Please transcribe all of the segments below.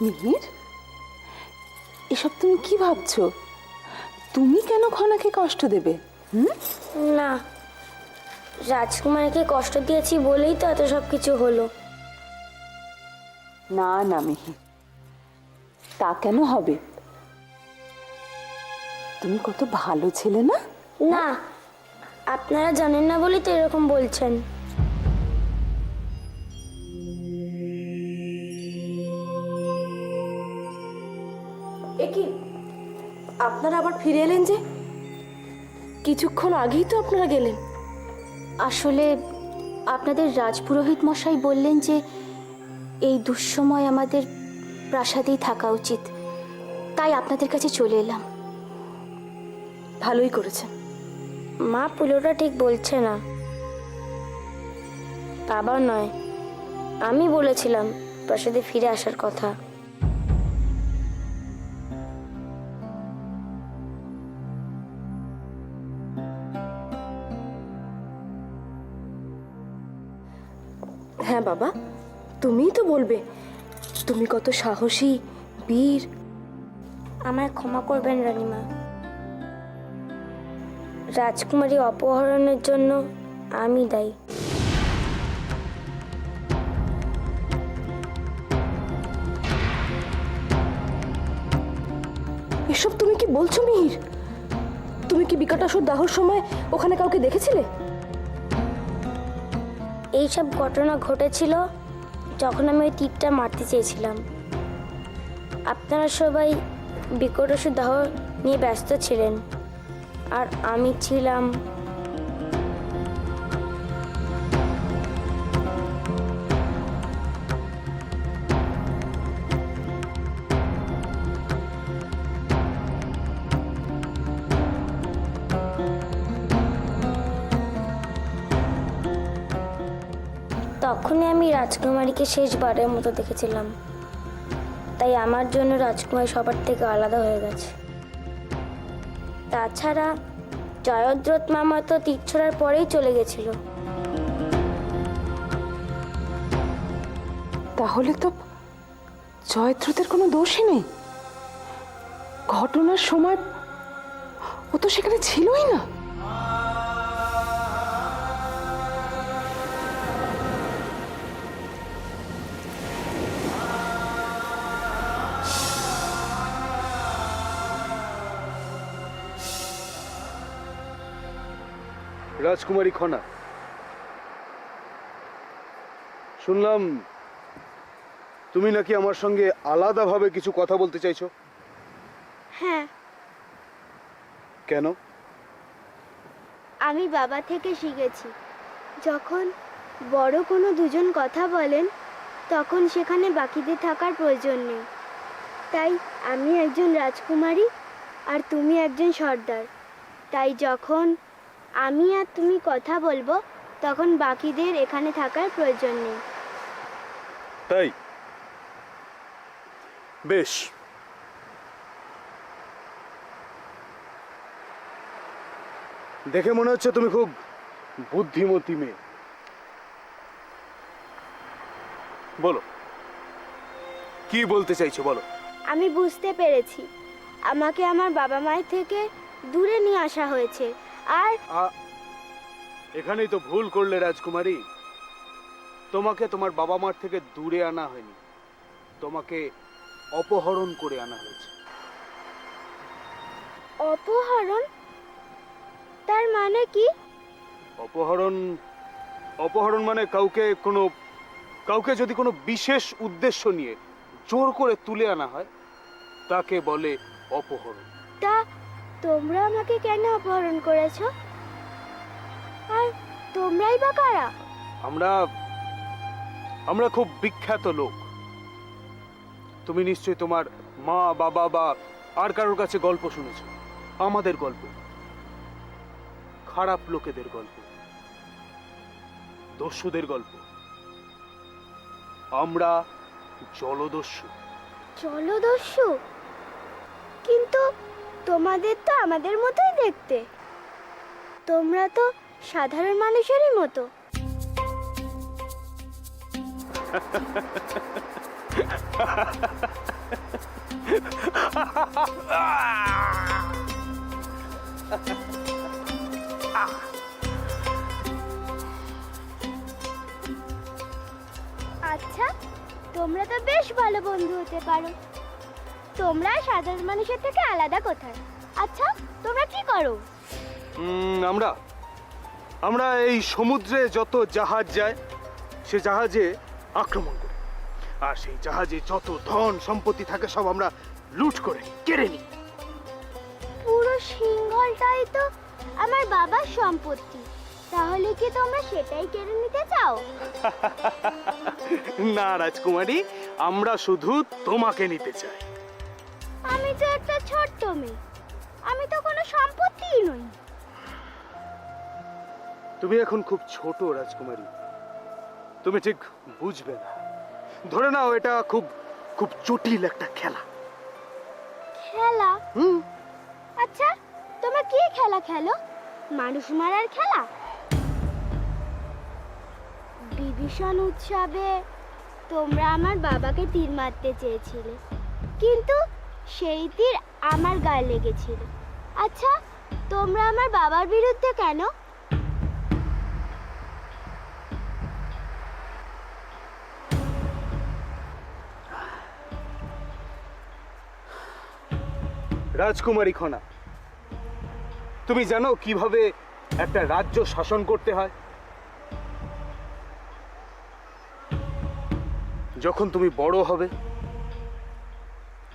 মিহির, এসব তুমি কি ভাবছো? তুমি কেন খনাকে কষ্ট দেবে? না, রাজকুমারীকে কষ্ট দিয়েছি বলেই তো এত সব কিছু হলো। না না মিহির, তা কেন হবে? তুমি কত ভালো ছেলে না? না, আপনারা জানেন না বলেই তো এরকম বলছেন। একি আপনারা আবার ফিরে এলেন যে? কিছুক্ষণ আগেই তো আপনারা গেলেন। আসলে আপনাদের রাজপুরোহিত মশাই বললেন যে এই দুঃসময় আমাদের প্রাসাদেই থাকা উচিত, তাই আপনাদের কাছে চলে এলাম। ভালোই করেছেন। মা পুলোটা ঠিক বলছে না। বাবা নয়, আমি বলেছিলাম প্রাসাদে ফিরে আসার কথা। হ্যাঁ বাবা, তুমিই তো বলবে তুমি কত সাহসী, বীর। আমায় ক্ষমা করবেন রানীমা। রাজকুমারী অপহরণের জন্য আমি দায়ী। এসব তুমি কি বলছো মিহির? তুমি কি বিকটাসুর দাহর সময় ওখানে কাউকে দেখেছিলে? এইসব ঘটনা ঘটেছিল যখন আমি ওই তীরটা মারতে চেয়েছিলাম। আপনারা সবাই বিকটাসুর দাহ নিয়ে ব্যস্ত ছিলেন, আর আমি ছিলাম তখনই আমি রাজকুমারীকে শেষবারের মতো দেখেছিলাম। তাই আমার জন্য রাজকুমারী সবার থেকে আলাদা হয়ে গেছে। তাছাড়া জয়দ্রথ মামা তো তীর ছোড়ার পরেই চলে গেছিল। তাহলে তো জয়দ্রথের কোনো দোষই নেই। ঘটনার সময় ও তো সেখানে ছিলই না। রাজকুমারী খনা, শুনলাম তুমি নাকি আমার সঙ্গে আলাদাভাবে কিছু কথা বলতে চাইছো। হ্যাঁ, কেন? আমি বাবা থেকে শিখেছি, যখন বড় কোনো দুজন কথা বলেন তখন সেখানে বাকিদের থাকার প্রয়োজন নেই। তাই আমি একজন রাজকুমারী আর তুমি একজন সর্দার। তাই যখন আমি আর তুমি কথা বলবো তখন বাকিদের এখানে থাকার প্রয়োজন নেই। তাই বেশ, দেখে মনে হচ্ছে তুমি খুব বুদ্ধিমতী মেয়ে। বলো, কি বলতে চাইছো বলো। আমি বুঝতে পেরেছি আমাকে আমার বাবা মায়ের থেকে দূরে নিয়ে আসা হয়েছে। আর এখানেই তো ভুল করলে রাজকুমারী। তোমাকে তোমার বাবা মার থেকে দূরে আনা হয়নি, তোমাকে অপহরণ করে আনা হয়েছে। অপহরণ? তার মানে কি? অপহরণ অপহরণ মানে কাউকে যদি কোনো বিশেষ উদ্দেশ্য নিয়ে জোর করে তুলে আনা হয় তাকে বলে অপহরণ। তা তোমরা আমাকে কেন অপহরণ করেছো? আর তোমরাই বা কারা? আমরা খুব বিখ্যাত লোক। তুমি নিশ্চয়ই তোমার মা, বাবা বা আর কারোর কাছে গল্প শুনেছো। আমাদের গল্প, খারাপ লোকেদের গল্প, দস্যুদের গল্প। আমরা জলদস্যু। জলদস্যু? কিন্তু তোমাদের তো আমাদের মতোই দেখতে। তোমরা তো সাধারণ মানুষেরই মতো। আচ্ছা, তোমরা তো বেশ ভালো বন্ধু হতে পারো। তোমরা সাধারণ মানুষের থেকে আলাদা কোথায়? আচ্ছা, তোমরা কি করো? আমরা আমরা এই সমুদ্রে যত জাহাজ যায় সে জাহাজে আক্রমণ করি, আর সেই জাহাজে যত ধন সম্পত্তি থাকে সব আমরা লুট করে কেড়ে নিই। পুরো সিংহলটাই তো আমার বাবার সম্পত্তি, তাহলে কি তোমরা সেটাই কেড়ে নিতে চাও? না রাজকুমারী, আমরা শুধু তোমাকে নিতে চাই। আমি তো একটা ছোট্ট মেয়ে, আমি তো কোনো সম্পত্তিই নই। তুমি এখন খুব ছোট রাজকুমারী, তুমি ঠিক বুঝবে না। ধরে নাও এটা খুব খুব জটিল একটা খেলা। খেলা? আচ্ছা, তোমরা কি খেলা খেলো? মানুষ মারার খেলা? বিভীষণ উৎসবে তোমরা আমার বাবাকে তীর মারতে চেয়েছিলে, কিন্তু সেই তীর আমার গায়ে লেগেছিল। আচ্ছা, তোমরা আমার বাবার বিরুদ্ধে কেন? রাজকুমারী খনা, তুমি জানো কিভাবে একটা রাজ্য শাসন করতে হয়? যখন তুমি বড় হবে,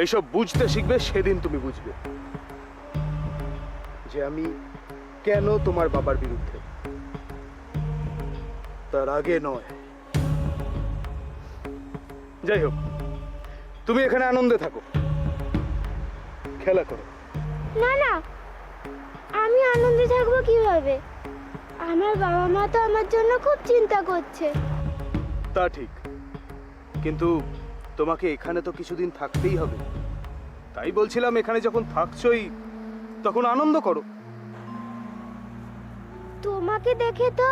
এইসব বুঝতে শিখবে, সেদিন তুমি বুঝবে যে আমি কেন তোমার বাবার বিরুদ্ধে। তার আগে নয়। যাই হোক, তুমি এখানে আনন্দে থাকো, খেলা করো। না না, আমি আনন্দে থাকবো কিভাবে? আমার বাবা মা তো আমার জন্য খুব চিন্তা করছে। তা ঠিক, কিন্তু তোমাকে এখানে তো কিছুদিন থাকতেই হবে। তাই বলছিলাম, এখানে যখন থাকছোই তখন আনন্দ করো। তোমাকে দেখে তো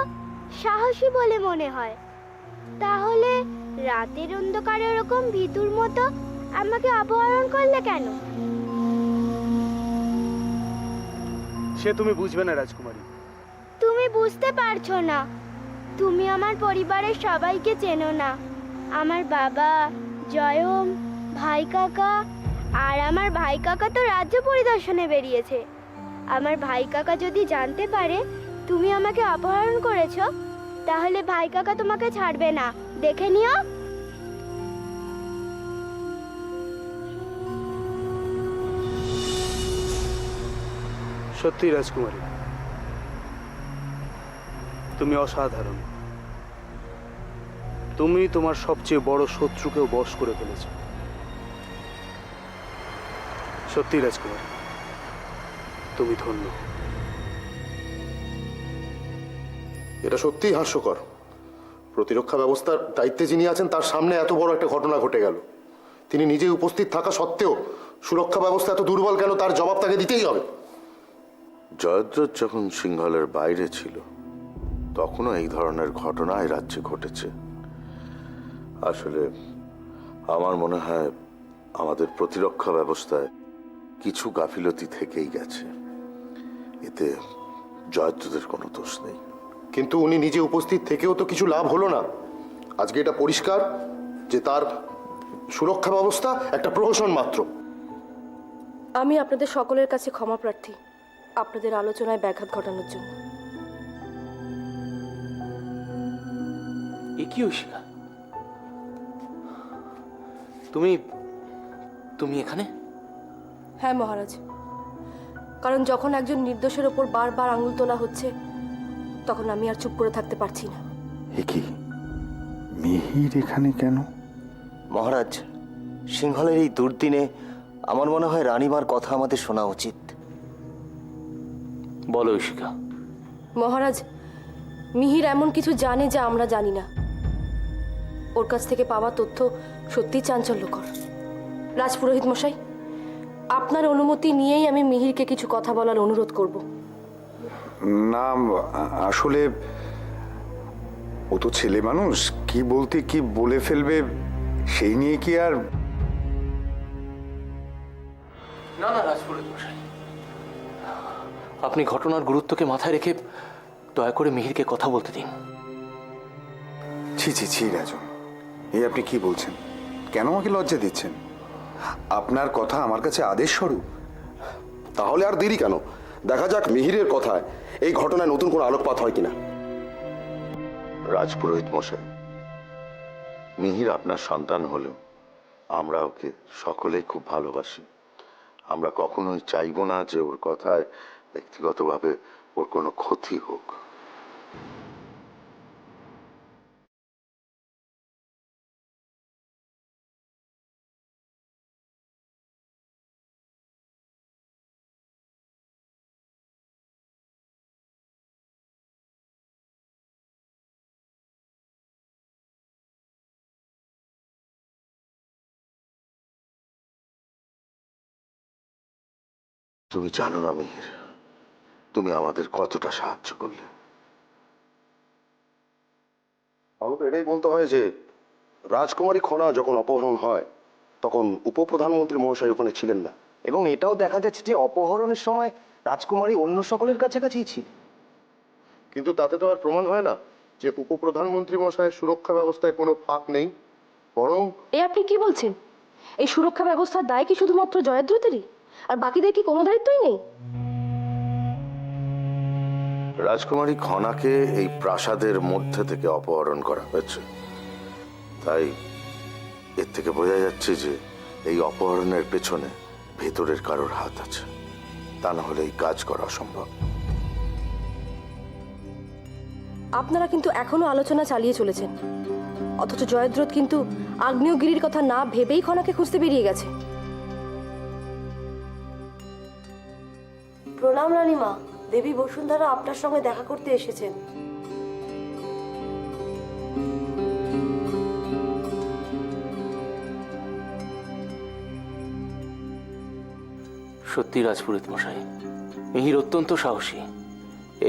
সাহসী বলে মনে হয়, তাহলে রাতের অন্ধকারে ওরকম ভিতুর মতো আমাকে অপহরণ করলে কেন? সে তুমি বুঝবে না রাজকুমারী। তুমি বুঝতে পারছো না, তুমি আমার পরিবারের সবাইকে চেনো না। আমার বাবা, জয়ম, ভাই কাকা, আর আমার ভাই কাকা তো রাজ্য পরিদর্শনে বেরিয়েছে। আমার ভাই কাকা যদি জানতে পারে তুমি আমাকে অপহরণ করেছো, তাহলে ভাই কাকা তোমাকে ছাড়বে না, দেখে নিও। সত্যি রাজকুমারী, তুমি অসাধারণ। তুমি তোমার সবচেয়ে বড় শত্রুকেও বশ করে ফেলেছ। সত্যি রাজকুমারী, তুমি ধন্য। এটা সত্যিই হাস্যকর। প্রতিরক্ষা ব্যবস্থার দায়িত্বে যিনি আছেন তার সামনে এত বড় একটা ঘটনা ঘটে গেল। তিনি নিজে উপস্থিত থাকা সত্ত্বেও সুরক্ষা ব্যবস্থা এত দুর্বল কেন, তার জবাব তাকে দিতেই হবে। জয়দ্রথ যখন সিংহলের বাইরে ছিল তখনও এই ধরনের ঘটনা এই রাজ্যে ঘটেছে। আসলে আমার মনে হয় আমাদের প্রতিরক্ষা ব্যবস্থায় কিছু গাফিলতি থেকেই গেছে। এতে জয়দ্রথের কোনো দোষ নেই। কিন্তু উনি নিজে উপস্থিত থেকেও তো কিছু লাভ হলো না। আজকে এটা পরিষ্কার যে তার সুরক্ষা ব্যবস্থা একটা প্রহসন মাত্র। আমি আপনাদের সকলের কাছে ক্ষমা প্রার্থী আপনাদের আলোচনায় ব্যাঘাত ঘটানোর জন্য। এ কি ঐশিকা, তুমি তুমি এখানে? হ্যাঁ মহারাজ, কারণ যখন একজন নির্দোষের ওপর বারবার আঙুল তোলা হচ্ছে, তখন আমি আর চুপ করে থাকতে পারছি না। এ কি, মিহির এখানে কেন? মহারাজ, সিংহলের এই দুর্দিনে আমার মনে হয় রানীমার কথা আমাদের শোনা উচিত। বলো ঐশিকা। মহারাজ, মিহির এমন কিছু জানে যা আমরা জানি না। ওর কাছ থেকে পাওয়া তথ্য সত্যিই চাঞ্চল্যকর। রাজপুরোহিত মশাই, আপনার অনুমতি নিয়েই আমি মিহিরকে কিছু কথা বলার অনুরোধ করব। না, আসলে ও তো ছেলে মানুষ, কি বলতে কি বলে ফেলবে সেই নিয়ে কি আর না না রাজপুরোহিত মশাই, আপনি ঘটনার গুরুত্বকে মাথায় রেখে দয়া করে মিহিরকে কথা বলতে দিন। ছি ছি ছি রাজন, এই আপনি কি বলছেন? কেন আমাকে লজ্জা দিচ্ছেন? আপনার কথা আমার কাছে আদেশ স্বরূপ। তাহলে আর দেরি কেন? দেখা যাক মিহিরের কথায় এই ঘটনায় নতুন কোনো আলোকপাত হয় কিনা। রাজপুরোহিত মশাই, মিহির আপনার সন্তান হলেও আমরা ওকে সকলেই খুব ভালোবাসি। আমরা কখনোই চাইব না যে ওর কথায় ব্যক্তিগতভাবে ওর কোনো ক্ষতি হোক। তুমি জানো না মিহির, তুমি আমাদের কতটা সাহায্য করলে। আমার তো এটাই বলতে হয় যে রাজকুমারী খনা যখন অপহরণ হয় তখন উপপ্রধানমন্ত্রী মহাশয় ওখানে ছিলেন না। এবং এটাও দেখা যাচ্ছে যে অপহরণের সময় রাজকুমারী অন্য সকলের কাছাকাছিই ছিল। কিন্তু তাতে তো আর প্রমাণ হয় না যে উপপ্রধানমন্ত্রী মহাশয়ের সুরক্ষা ব্যবস্থায় কোনো ফাঁক নেই, বরং এ আপনি কি বলছেন? এই সুরক্ষা ব্যবস্থার দায় কি শুধুমাত্র জয়দ্রথেরই, আর বাকিদের কি কোনো দায়িত্বই নেই? রাজকুমারী খনাকে এই প্রাসাদের মধ্যে থেকে অপহরণ করা হয়েছে। তাই এর থেকে বোঝা যাচ্ছে যে এই অপহরণের পেছনে ভেতরের কারোর হাত আছে, তা না হলে এই কাজ করা অসম্ভব। আপনারা কিন্তু এখনো আলোচনা চালিয়ে চলেছেন, অথচ জয়দ্রথ কিন্তু আগ্নেয়গিরির কথা না ভেবেই খনাকে খুঁজতে বেরিয়ে গেছে। প্রণাম রানীমা, দেবী বসুন্ধরা আপনার সঙ্গে দেখা করতে এসেছেন। সত্যি রাজপুরোহিত মশাই, মিহির অত্যন্ত সাহসী।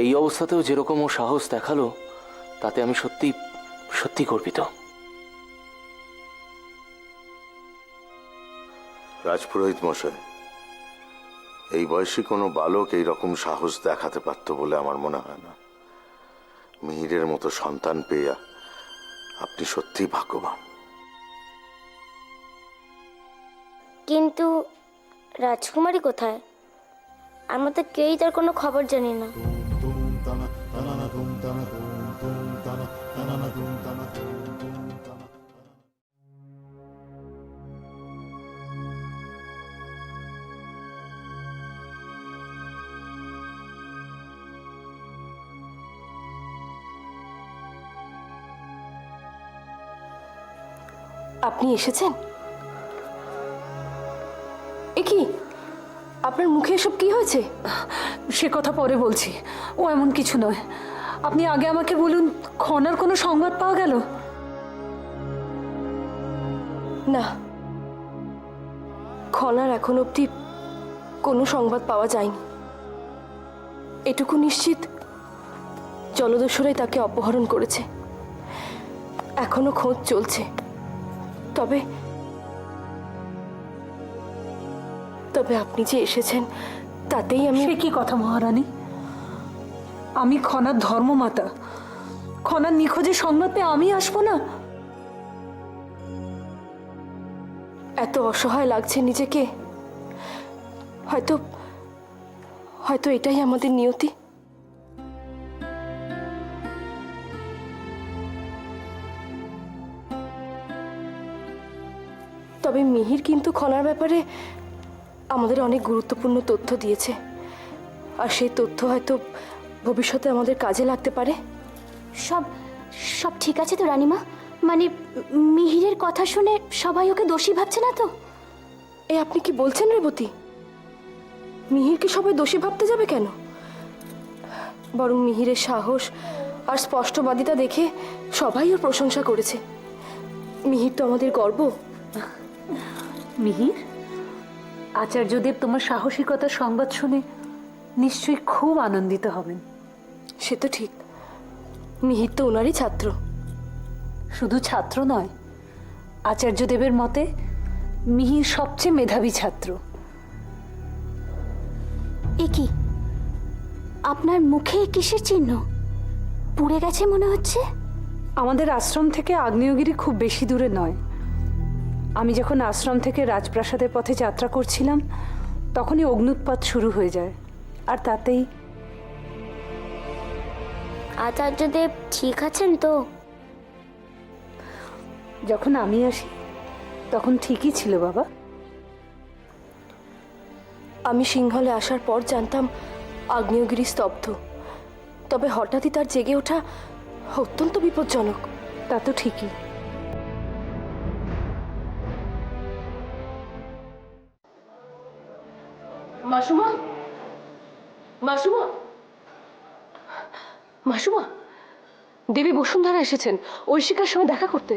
এই অবস্থাতেও যেরকম ও সাহস দেখালো তাতে আমি সত্যি সত্যি গর্বিত। রাজপুরোহিত মশাই, এই বয়সী কোনো বালক এই রকম সাহস দেখাতে পারত বলে আমার মনে হয় না। মিহিরের মতো সন্তান পেয়ে আপনি সত্যিই ভাগ্যবান। কিন্তু রাজকুমারী কোথায়? আমরা তো কেউই তার কোনো খবর জানি না। আপনি এসেছেন? এ কি, আপনার মুখে এসব কি হয়েছে? সে কথা পরে বলছি, ও এমন কিছু নয়। আপনি আগে আমাকে বলুন, খনার কোনো সংবাদ পাওয়া গেল? না, খনার এখন অবধি কোনো সংবাদ পাওয়া যায়নি। এটুকু নিশ্চিত, জলদস্যুরাই তাকে অপহরণ করেছে। এখনো খোঁজ চলছে। তবে তবে আপনি যে এসেছেন তাতেই আমি। সে কি কথা মহারানী? আমি খনার ধর্মমাতা, খনার নিখোঁজের সংবাদ পেয়ে আমি আসবো না? এত অসহায় লাগছে নিজেকে। হয়তো হয়তো এটাই আমাদের নিয়তি। তবে মিহির কিন্তু খনার ব্যাপারে আমাদের অনেক গুরুত্বপূর্ণ তথ্য দিয়েছে, আর সেই তথ্য হয়তো ভবিষ্যতে আমাদের কাজে লাগতে পারে। সব সব ঠিক আছে তো রানীমা? মানে মিহিরের কথা শুনে সবাই ওকে দোষী ভাবছে না তো? এ আপনি কি বলছেন রেবতী? মিহিরকে সবাই দোষী ভাবতে যাবে কেন? বরং মিহিরের সাহস আর স্পষ্টবাদিতা দেখে সবাই ওর প্রশংসা করেছে। মিহির তো আমাদের গর্ব। মিহির, আচার্যদেব তোমার সাহসিকতার সংবাদ শুনে নিশ্চয়ই খুব আনন্দিত হবেন। সে তো ঠিক, মিহির তো ওনারই ছাত্র। শুধু ছাত্র নয়, আচার্যদেবের মতে মিহির সবচেয়ে মেধাবী ছাত্র। এ কি, আপনার মুখে কিসের চিহ্ন? পুড়ে গেছে মনে হচ্ছে। আমাদের আশ্রম থেকে আগ্নেয়গিরি খুব বেশি দূরে নয়। আমি যখন আশ্রম থেকে রাজপ্রাসাদের পথে যাত্রা করছিলাম তখনই অগ্নুৎপাত শুরু হয়ে যায়, আর তাতেই। আচার্যদেব ঠিক আছেন তো? যখন আমি আসি তখন ঠিকই ছিল বাবা। আমি সিংহলে আসার পর জানতাম আগ্নেয়গিরি স্তব্ধ, তবে হঠাৎই তার জেগে ওঠা অত্যন্ত বিপজ্জনক। তা তো ঠিকই। মাসুমা, মাসুমা, মাসুমা, দেবী বসুন্ধরা এসেছেন ঐশিকার সঙ্গে দেখা করতে।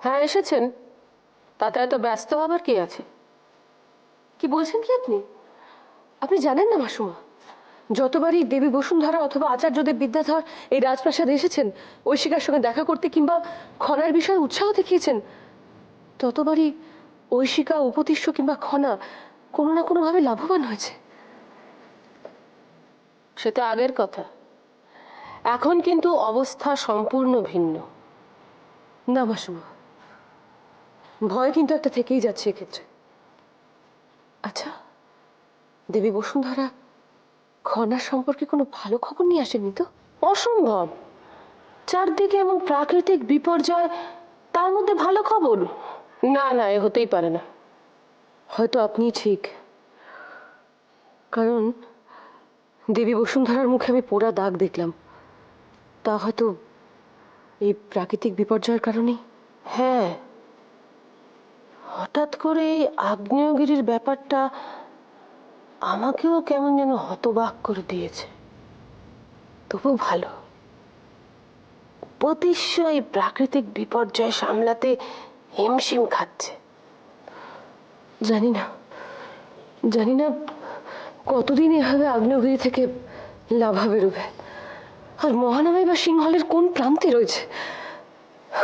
হ্যাঁ এসেছেন, তাতে এত ব্যস্ত হবার কি আছে? কি বলছেন কি আপনি? আপনি জানেন না মাসুমা, যতবারই দেবী বসুন্ধরা অথবা আচার্যদেব বিদ্যাধর এই রাজপ্রাসাদে এসেছেন ঐশিকার সঙ্গে দেখা করতে কিংবা খনার বিষয়ে উৎসাহ দেখিয়েছেন, ততবারই ঐশিকা, উপতিষ্য কিংবা খনা কোনো না কোনোভাবে লাভবান হয়েছে। সেটা আগের কথা, এখন কিন্তু অবস্থা সম্পূর্ণ ভিন্ন। না মাসুমা, ভয় কিন্তু একটা থেকেই যাচ্ছে এক্ষেত্রে। আচ্ছা, দেবী বসুন্ধরা খনার সম্পর্কে কোনো ভালো খবর নিয়ে আসেনি তো? অসম্ভব, চারদিকে এমন প্রাকৃতিক বিপর্যয়, তার মধ্যে ভালো খবর? না না, এ হতেই পারে না। হয়তো আপনি ঠিক, কারণ দেবী বসুন্ধরার মুখে আমি পোড়া দাগ দেখলাম। তা হয়তো এই প্রাকৃতিক বিপর্যয়ের কারণেই। হ্যাঁ, হঠাৎ করে এই আগ্নেয়গিরির ব্যাপারটা আমাকেও কেমন যেন হতবাক করে দিয়েছে। তবু ভালো, উপতিষ্য এই প্রাকৃতিক বিপর্যয় সামলাতে হিমশিম খাচ্ছে। জানি না কতদিন এভাবে আগ্নেয়গিরি থেকে লাভা বেরোবে, আর মহানামে বা সিংহলের কোন প্রান্তে রয়েছে।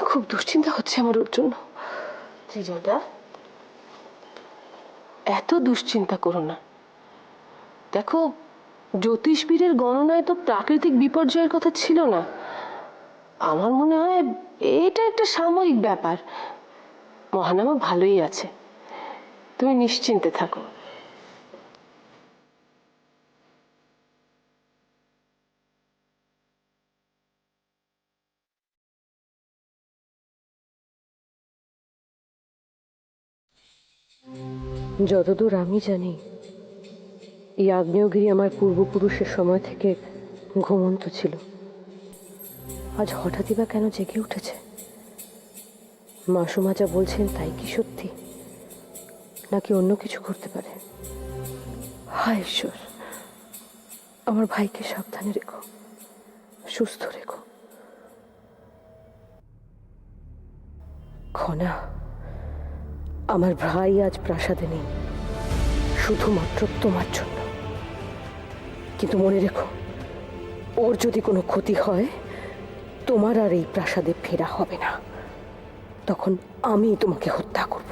খুব দুশ্চিন্তা হচ্ছে আমার ওর জন্য। ত্রিজটা, এত দুশ্চিন্তা করো না। দেখো, জ্যোতিষবীরের গণনায় তো প্রাকৃতিক বিপর্যয়ের কথা ছিল না। আমার মনে হয় এটা একটা সাময়িক ব্যাপার। মহানামা ভালোই আছে, তুমি নিশ্চিন্তে থাকো। যতদূর আমি জানি, এই আগ্নেয়গিরি আমার পূর্বপুরুষের সময় থেকে ঘুমন্ত ছিল। আজ হঠাৎই বা কেন জেগে উঠেছে? মাসুমা যা বলছেন তাই কি সত্যি, নাকি অন্য কিছু করতে পারে? হায় ঈশ্বর, আমার ভাইকে সাবধানে রেখো, সুস্থ রেখো। খনা, আমার ভাই আজ প্রাসাদে নেই, শুধুমাত্র তোমার জন্য। কিন্তু মনে রেখো, ওর যদি কোনো ক্ষতি হয়, তোমার আর এই প্রাসাদে ফেরা হবে না। তখন আমি তোমাকে হত্যা করব।